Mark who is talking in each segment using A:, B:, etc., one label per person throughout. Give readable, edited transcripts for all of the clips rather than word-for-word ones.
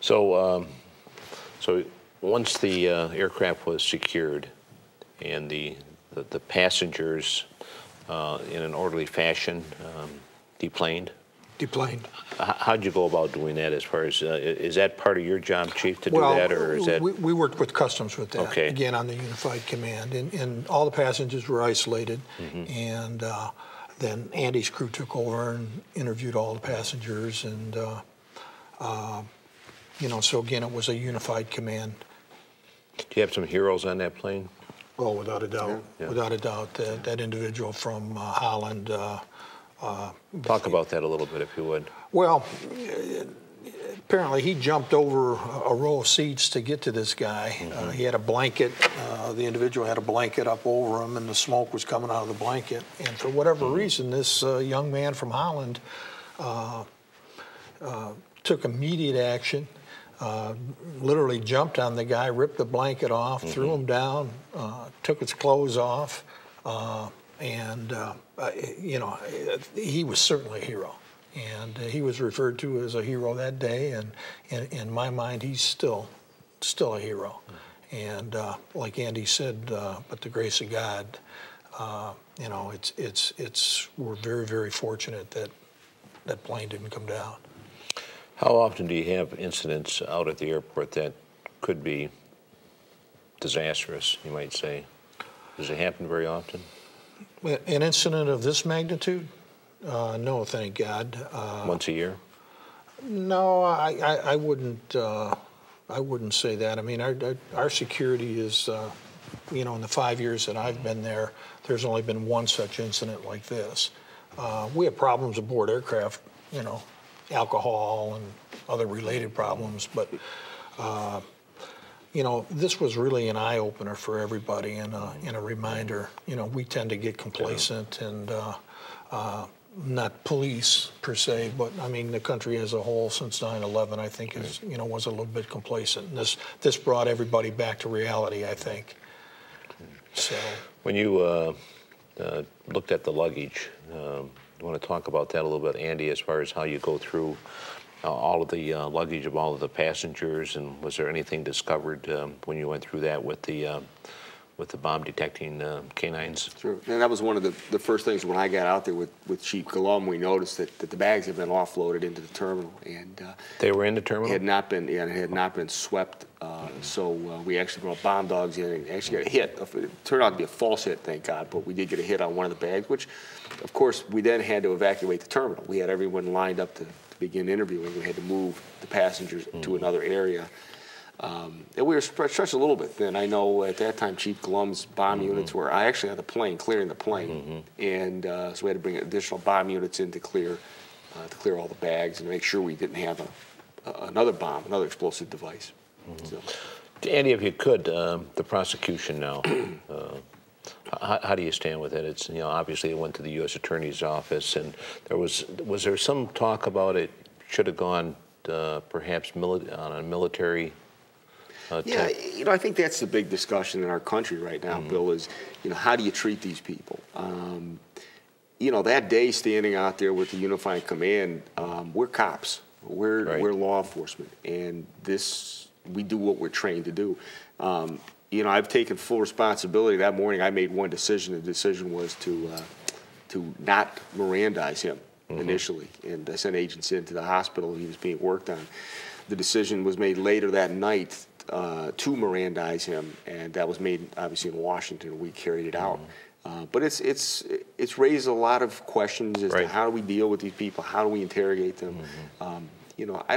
A: So once the aircraft was secured and the passengers in an orderly fashion deplaned?
B: Deplaned.
A: How'd you go about doing that? As far as is that part of your job, Chief, to do that, or is that?
B: We worked with Customs with that.
A: Okay.
B: Again, on the Unified Command, and all the passengers were isolated, and then Andy's crew took over and interviewed all the passengers, and so again, it was a Unified Command.
A: Do you have some heroes on that plane?
B: Oh, without a doubt.
A: Yeah.
B: Without a doubt. That individual from Holland.
A: Talk about that a little bit, if you would.
B: Well, apparently he jumped over a row of seats to get to this guy. He had a blanket. The individual had a blanket up over him, and the smoke was coming out of the blanket. And for whatever reason, this young man from Holland took immediate action. Literally jumped on the guy, ripped the blanket off, threw him down, took his clothes off, and he was certainly a hero. And he was referred to as a hero that day, and in my mind, he's still a hero. And like Andy said, but the grace of God, we're very, very fortunate that that plane didn't come down.
A: How often do you have incidents out at the airport that could be disastrous, you might say? Does it happen very often?
B: An incident of this magnitude? No, thank God.
A: Once a year?
B: No, I wouldn't say that. I mean, our security is, in the 5 years that I've been there, there's only been one such incident like this. We have problems aboard aircraft, alcohol and other related problems, but this was really an eye-opener for everybody and a reminder. We tend to get complacent and not police per se, but I mean the country as a whole since 9/11 I think is was a little bit complacent. And this brought everybody back to reality, I think. So
A: when you looked at the luggage, you want to talk about that a little bit, Andy, as far as how you go through all of the luggage of all of the passengers, and was there anything discovered when you went through that with the bomb detecting canines?
C: Sure, and that was one of the first things when I got out there with Chief Glomb. We noticed that the bags had been offloaded into the terminal, and
A: they were in the terminal.
C: It had not been swept. So we actually brought bomb dogs in and actually got a hit. It turned out to be a false hit, thank God, but we did get a hit on one of the bags, which, of course, we then had to evacuate the terminal. We had everyone lined up to begin interviewing. We had to move the passengers to another area. And we were stretched a little bit thin. I know at that time Chief Glomb's bomb units were, I actually had the plane, clearing the plane. And so we had to bring additional bomb units in to clear all the bags and make sure we didn't have another bomb, another explosive device. So.
A: Andy, if you could, the prosecution now, how do you stand with it? It's, obviously it went to the U.S. Attorney's Office, and was there some talk about it should have gone perhaps on a military
C: yeah, I think that's the big discussion in our country right now, Bill, is, how do you treat these people? That day standing out there with the Unified Command, we're cops. We're law enforcement, and we do what we're trained to do. I've taken full responsibility. That morning I made one decision. The decision was to not Mirandize him initially, and I sent agents into the hospital he was being worked on. The decision was made later that night to Mirandize him, and that was made obviously in Washington. We carried it out. But it's raised a lot of questions as to how do we deal with these people, how do we interrogate them. I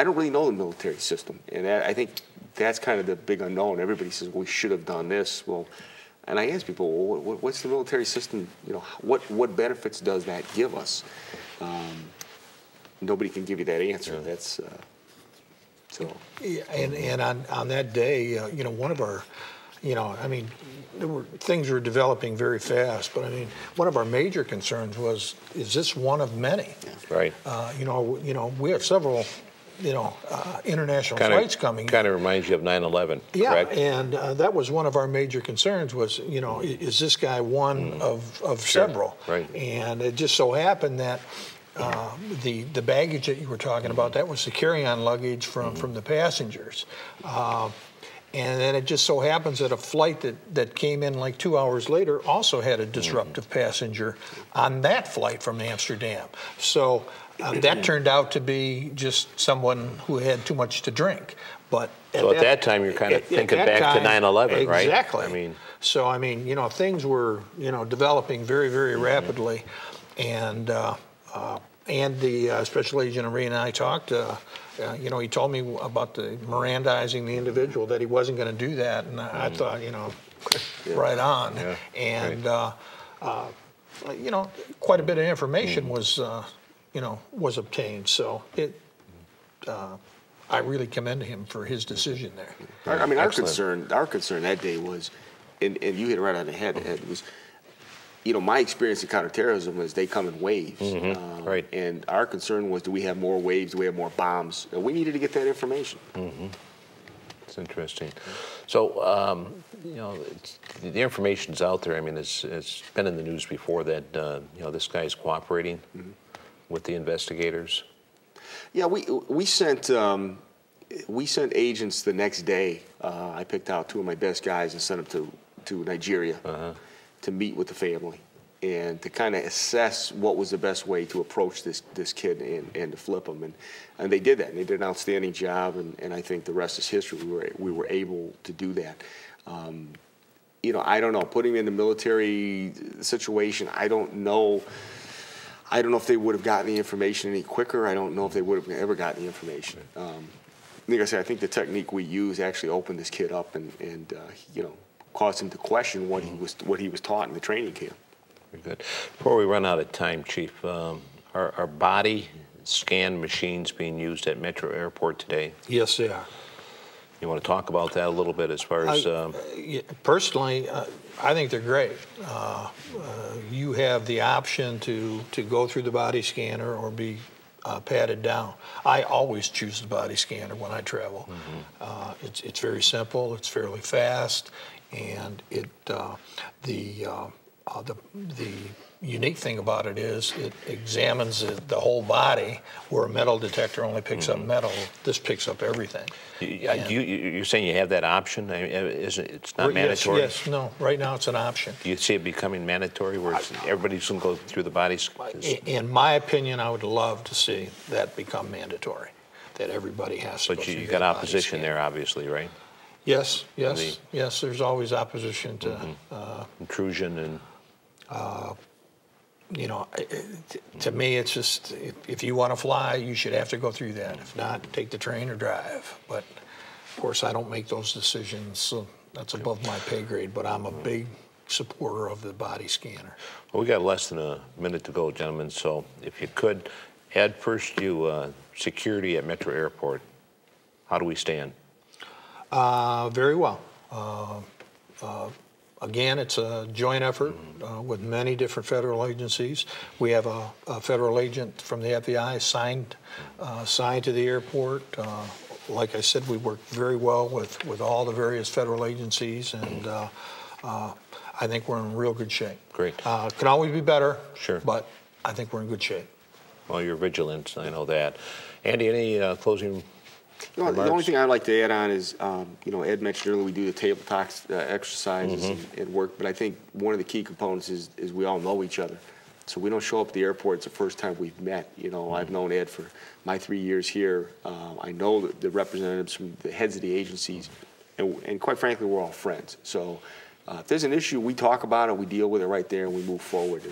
C: don't really know the military system, and I think that's kind of the big unknown. Everybody says we should have done this. Well, and I ask people, well, what's the military system? What benefits does that give us? Nobody can give you that answer. That's so.
B: Yeah, and on that day, one of our. Things were developing very fast, but one of our major concerns was, is this one of many?
A: Right.
B: We have several, international flights coming.
A: Kind of reminds you of 9/11,
B: yeah,
A: correct?
B: And that was one of our major concerns was, is this guy one of several?
A: Right.
B: And it just so happened that the baggage that you were talking about, that was the carry-on luggage from the passengers. And then it just so happens that a flight that came in like 2 hours later also had a disruptive passenger on that flight from Amsterdam. So that turned out to be just someone who had too much to drink. But
A: at that time, you're kind of thinking back to 9/11, right?
B: Exactly.
A: I mean,
B: so I mean, you know, things were, you know, developing very, very rapidly, and the special agent Arena and I talked. You know, he told me about the Mirandizing the individual, that he wasn't going to do that, and I thought, you know, right on. Yeah, and you know, quite a bit of information was, you know, was obtained. So I really commend him for his decision there.
C: I mean, our concern that day was, and you hit it right on the head. It was, you know, my experience in counterterrorism was they come in waves.
A: Right.
C: And our concern was, do we have more waves? Do we have more bombs? And we needed to get that information.
A: It's interesting. So, you know, the information's out there. I mean, it's been in the news before that, you know, this guy's cooperating with the investigators. Yeah,
C: we sent agents the next day. I picked out 2 of my best guys and sent them to Nigeria. To meet with the family and to kind of assess what was the best way to approach this kid and to flip him. And they did that. And they did an outstanding job, and I think the rest is history. We were able to do that. You know, I don't know. Putting him in the military situation, I don't know if they would have gotten the information any quicker. I don't know if they would have ever gotten the information. Like I said, I think the technique we use actually opened this kid up and you know, caused him to question what he was taught in the training camp.
A: Very good. Before we run out of time, Chief, are body scan machines being used at Metro Airport today?
B: Yes, they are.
A: You want to talk about that a little bit as far as...
B: Personally, I think they're great. You have the option to go through the body scanner or be patted down. I always choose the body scanner when I travel. It's very simple, it's fairly fast, and the unique thing about it is it examines the whole body, where a metal detector only picks up metal. This picks up everything.
A: You're saying you have that option? It's not mandatory?
B: Yes, no. Right now it's an option.
A: Do you see it becoming mandatory where everybody's going to go through the body scan?
B: In my opinion, I would love to see that become mandatory, that everybody has to go through.
A: But you got opposition there, obviously, right?
B: Yes, yes, yes. There's always opposition to
A: intrusion and.
B: You know, to me, it's just if you want to fly, you should have to go through that. If not, take the train or drive. But of course, I don't make those decisions, so that's above my pay grade. But I'm a big supporter of the body scanner.
A: Well, we got less than a minute to go, gentlemen. So if you could, Ed, first you security at Metro Airport. How do we stand?
B: Very well. Again, it's a joint effort with many different federal agencies. We have a federal agent from the FBI signed to the airport. Like I said, we work very well with all the various federal agencies, and I think we're in real good shape.
A: Great.
B: Can always be better,
A: sure,
B: but I think we're in good shape.
A: Well, you're vigilant, I know that. Andy, any closing remarks?
C: The only thing I'd like to add on is, you know, Ed mentioned earlier we do the table talk exercises and work, but I think one of the key components is we all know each other. So we don't show up at the airport, it's the first time we've met. You know, I've known Ed for my 3 years here. I know the representatives from the heads of the agencies, and quite frankly, we're all friends. So if there's an issue, we talk about it, we deal with it right there, and we move forward.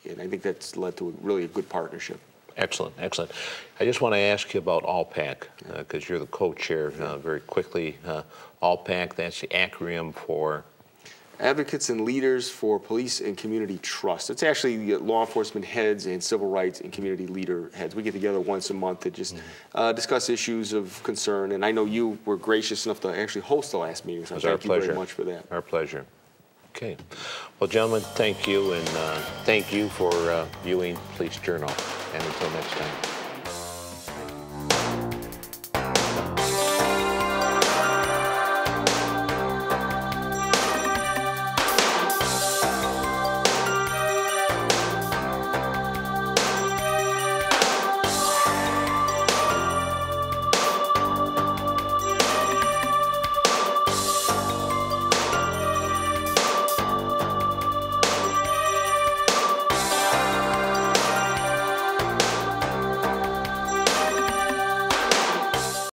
C: And I think that's led to really a good partnership.
A: Excellent, excellent. I just want to ask you about ALLPAC, because you're the co-chair very quickly. ALLPAC, that's the acronym for?
C: Advocates and Leaders for Police and Community Trust. It's actually law enforcement heads and civil rights and community leader heads. We get together once a month to just discuss issues of concern. And I know you were gracious enough to actually host the last meeting, so thank you very much for that.
A: Our pleasure. Okay. Well, gentlemen, thank you, and thank you for viewing Police Journal. And until next time.